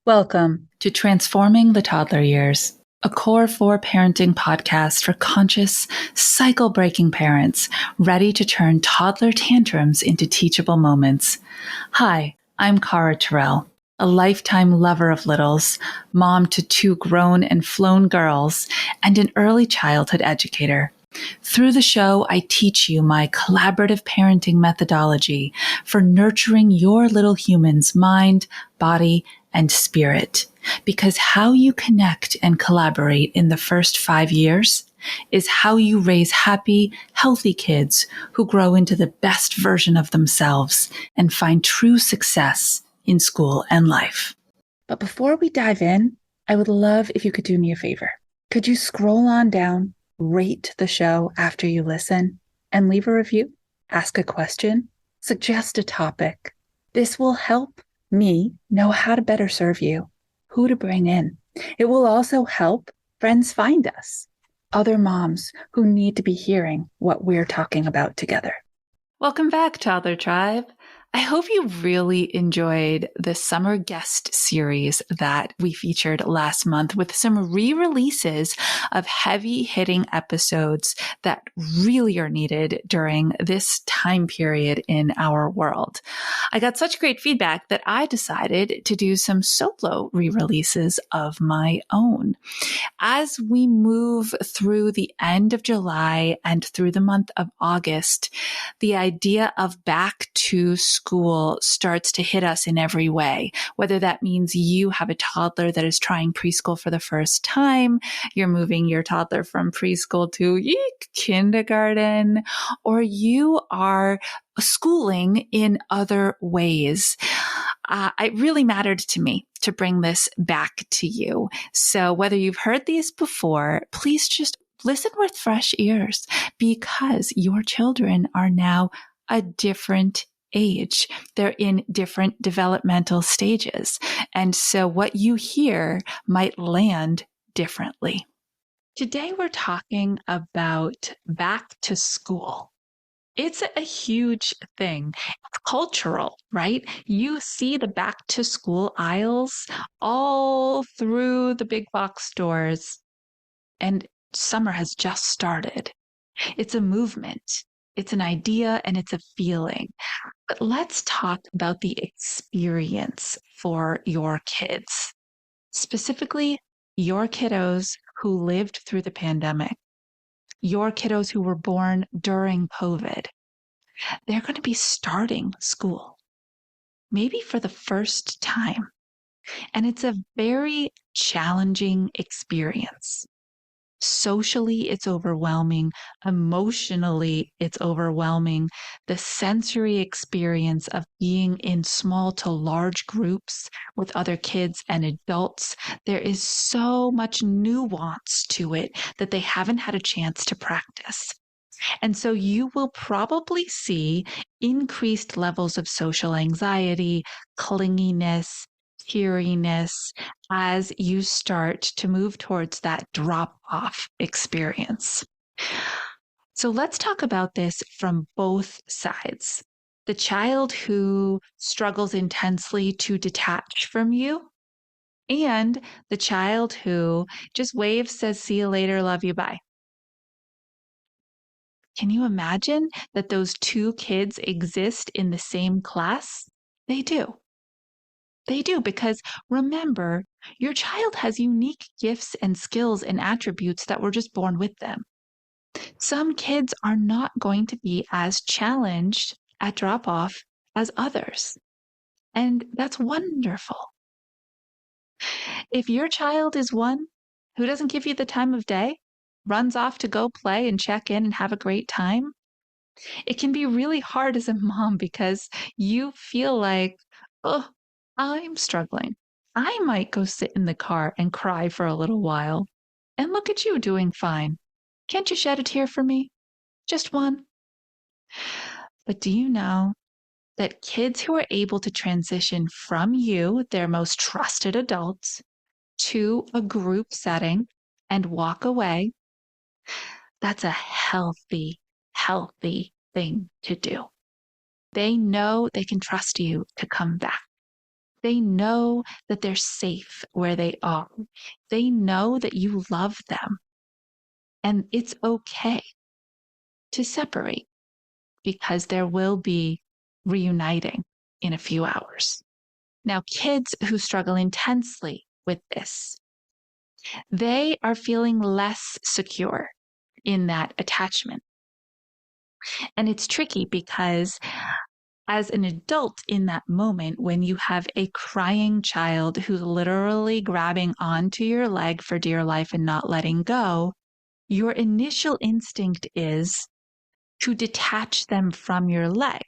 Welcome to Transforming the Toddler Years, a Core 4 parenting podcast for conscious, cycle-breaking parents ready to turn toddler tantrums into teachable moments. Hi, I'm Cara Tyrrell, a lifetime lover of littles, mom to 2 grown and flown girls, and an early childhood educator. Through the show, I teach you my collaborative parenting methodology for nurturing your little human's mind, body, and spirit. Because how you connect and collaborate in the first 5 years is how you raise happy, healthy kids who grow into the best version of themselves and find true success in school and life. But before we dive in, I would love if you could do me a favor. Could you scroll on down, rate the show after you listen, and leave a review, ask a question, suggest a topic? This will help me know how to better serve you, who to bring in. It will also help friends find us, other moms who need to be hearing what we're talking about together. Welcome back, Toddler Tribe. I hope you really enjoyed the summer guest series that we featured last month with some re-releases of heavy-hitting episodes that really are needed during this time period in our world. I got such great feedback that I decided to do some solo re-releases of my own. As we move through the end of July and through the month of August, the idea of back to school starts to hit us in every way, whether that means you have a toddler that is trying preschool for the first time, you're moving your toddler from preschool to kindergarten, or you are schooling in other ways. It really mattered to me to bring this back to you. So whether you've heard these before, please just listen with fresh ears because your children are now a different age. They're in different developmental stages. And so what you hear might land differently. Today, we're talking about back to school. It's a huge thing. It's cultural, right? You see the back to school aisles all through the big box stores, and summer has just started. It's a movement, it's an idea, and it's a feeling. But let's talk about the experience for your kids, specifically your kiddos who lived through the pandemic, your kiddos who were born during COVID. They're going to be starting school, maybe for the first time. And it's a very challenging experience. Socially, it's overwhelming. Emotionally, it's overwhelming. The sensory experience of being in small to large groups with other kids and adults, there is so much nuance to it that they haven't had a chance to practice. And so you will probably see increased levels of social anxiety, clinginess, teariness as you start to move towards that drop-off experience. So let's talk about this from both sides. The child who struggles intensely to detach from you, and the child who just waves, says, "See you later, love you, bye." Can you imagine that those two kids exist in the same class? They do. They do, because remember, your child has unique gifts and skills and attributes that were just born with them. Some kids are not going to be as challenged at drop off as others. And that's wonderful. If your child is one who doesn't give you the time of day, runs off to go play and check in and have a great time, it can be really hard as a mom because you feel like, oh, I'm struggling. I might go sit in the car and cry for a little while. And look at you doing fine. Can't you shed a tear for me? Just one. But do you know that kids who are able to transition from you, their most trusted adults, to a group setting and walk away, that's a healthy, healthy thing to do. They know they can trust you to come back. They know that they're safe where they are. They know that you love them. And it's okay to separate because there will be reuniting in a few hours. Now, kids who struggle intensely with this, they are feeling less secure in that attachment. And it's tricky because as an adult in that moment, when you have a crying child who's literally grabbing onto your leg for dear life and not letting go, your initial instinct is to detach them from your leg,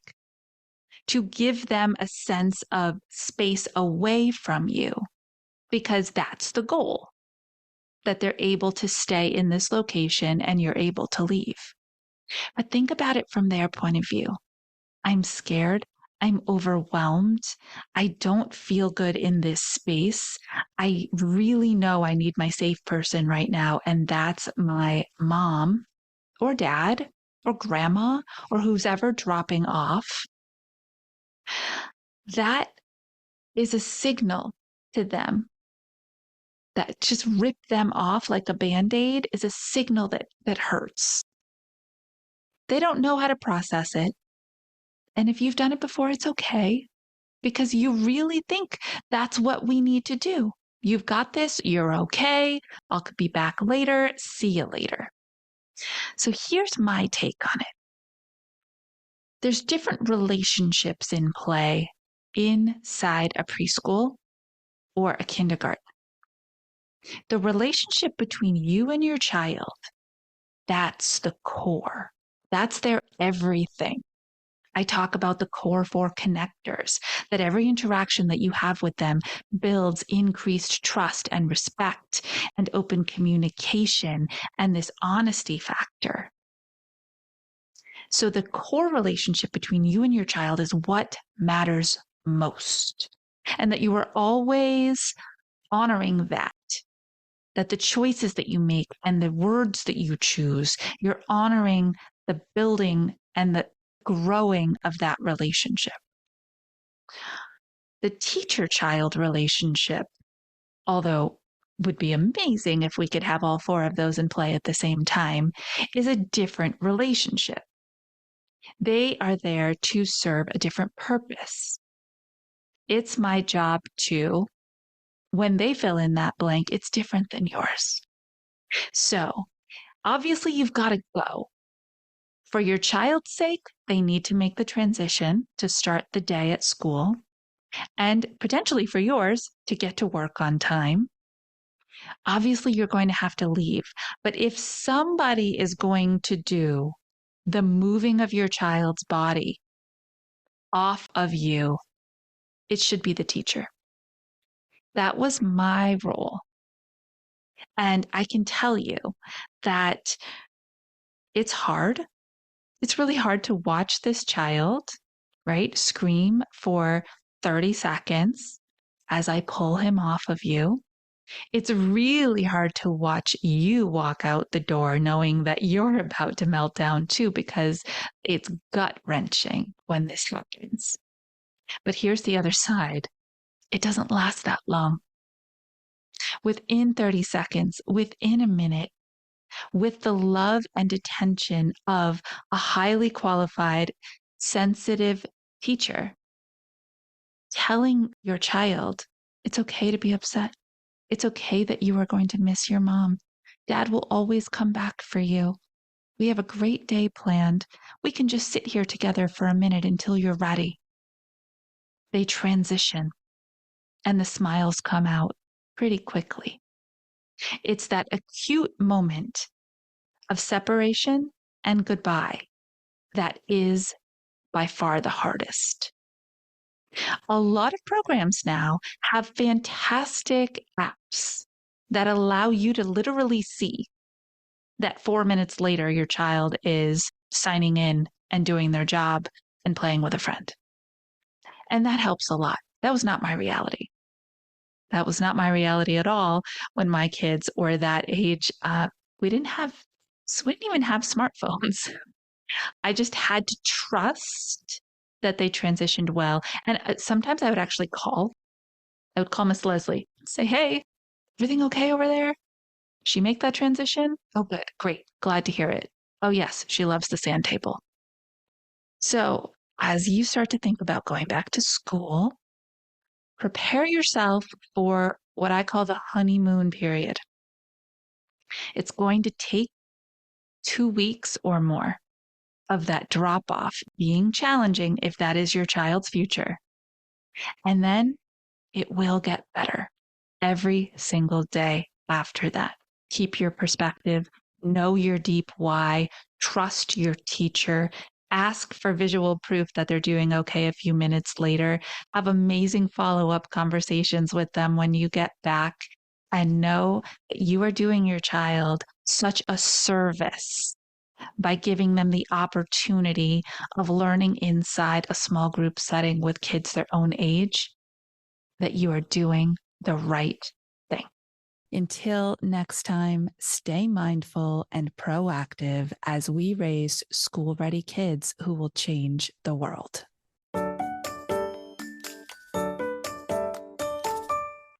to give them a sense of space away from you, because that's the goal, that they're able to stay in this location and you're able to leave. But think about it from their point of view. I'm scared. I'm overwhelmed. I don't feel good in this space. I really know I need my safe person right now, and that's my mom or dad or grandma or who's ever dropping off. That is a signal to them that just rip them off like a Band-Aid is a signal that hurts. They don't know how to process it. And if you've done it before, it's okay because you really think that's what we need to do. You've got this. You're okay. I'll be back later. See you later. So here's my take on it. There's different relationships in play inside a preschool or a kindergarten. The relationship between you and your child, that's the core. That's their everything. I talk about the core four connectors, that every interaction that you have with them builds increased trust and respect and open communication and this honesty factor. So the core relationship between you and your child is what matters most. And that you are always honoring that the choices that you make and the words that you choose, you're honoring the building and the growing of that relationship. The teacher-child relationship, although would be amazing if we could have all four of those in play at the same time, is a different relationship. They are there to serve a different purpose. It's my job to, when they fill in that blank, it's different than yours. So obviously you've got to go. For your child's sake, they need to make the transition to start the day at school, and potentially for yours to get to work on time. Obviously, you're going to have to leave. But if somebody is going to do the moving of your child's body off of you, it should be the teacher. That was my role. And I can tell you that it's hard. It's really hard to watch this child, right, scream for 30 seconds as I pull him off of you. It's really hard to watch you walk out the door knowing that you're about to melt down too, because it's gut-wrenching when this happens. But here's the other side. It doesn't last that long. Within 30 seconds, within a minute, with the love and attention of a highly qualified, sensitive teacher, telling your child, it's okay to be upset. It's okay that you are going to miss your mom. Dad will always come back for you. We have a great day planned. We can just sit here together for a minute until you're ready. They transition and the smiles come out pretty quickly. It's that acute moment of separation and goodbye that is by far the hardest. A lot of programs now have fantastic apps that allow you to literally see that 4 minutes later, your child is signing in and doing their job and playing with a friend. And that helps a lot. That was not my reality. That was not my reality at all when my kids were that age. We didn't even have smartphones. I just had to trust that they transitioned well. And sometimes I would actually call I would call Miss Leslie, say, hey, everything okay over there? She make that transition? Oh, good. Great. Glad to hear it. Oh, yes. She loves the sand table. So as you start to think about going back to school, prepare yourself for what I call the honeymoon period. It's going to take 2 weeks or more of that drop off being challenging if that is your child's future. And then it will get better every single day after that. Keep your perspective, know your deep why, trust your teacher, ask for visual proof that they're doing okay a few minutes later, have amazing follow-up conversations with them when you get back, and know that you are doing your child such a service by giving them the opportunity of learning inside a small group setting with kids their own age, that you are doing the right thing. Until next time, stay mindful and proactive as we raise school-ready kids who will change the world.